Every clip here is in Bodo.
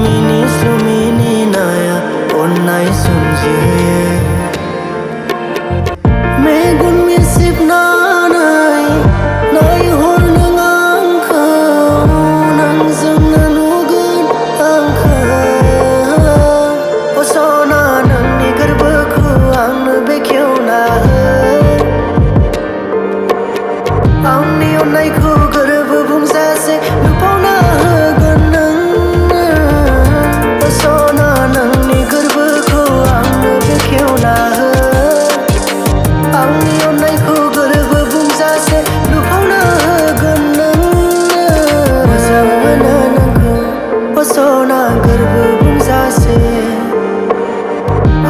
Slumini naya onnai sunjiye Megun misip nanai nai hor nang khau nang zang nanugun angkha Osona nang ni garbakhu ang bekyau na Angni onnai khu garb bumsase lupona ganang Osona nang ni garbakhu ang bekyau na Angni onnai khu garb bumsase lupona ganang Mozangmana nangkhu osona garb bumsase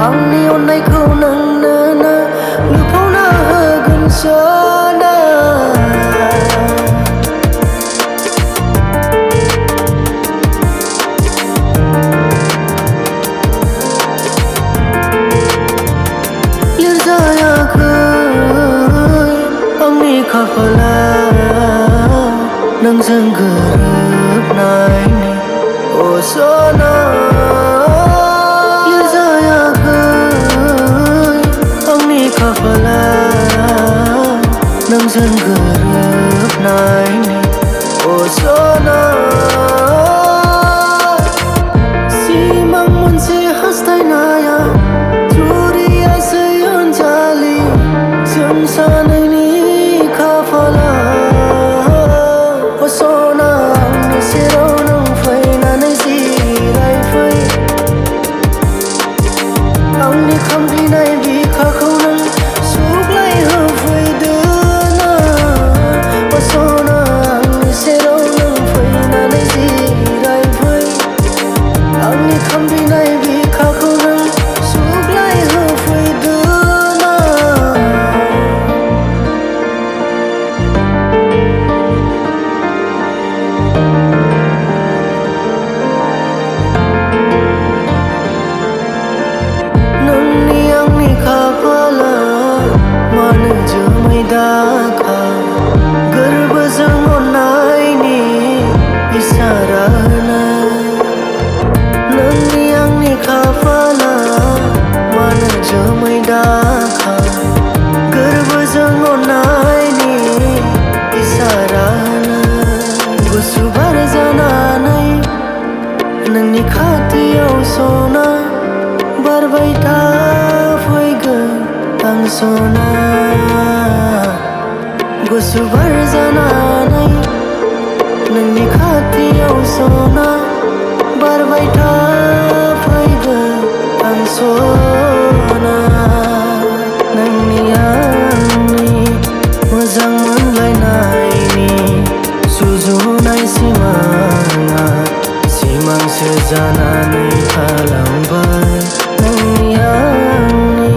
Angni onnai khu nang na lupona gansona Khapala nang jang garab nai ni osona yuzaya khai angni khapala nang jang garab nai ni osona simang monse hastai naya juriya sayon jali samsanai ni khapala osona angni serau nang faina nai zirai fai angni khambi nai bi khakau nang suklai ho fai dana osona angni serau nang faina nai zirai fai angni khambi nai bi khakau nang suklai ho fai dana Khapala man jamai dakha garb jang onnai ni isara na nangni angni khapala man jamai dakha garb jang onnai ni isara na gusu bar jana nai nangni khatiyau sona barbaita ang sona gusu bar jana nai nangni khatiyau sona barbaita phaiga ang sona nangni angni mojang manlai nai ni sujunai simanga simang sejana nai thalangbai nangni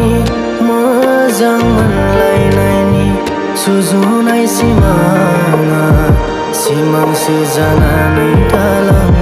mojang manlai nai ni sujunai simanga simang sejana nai thalang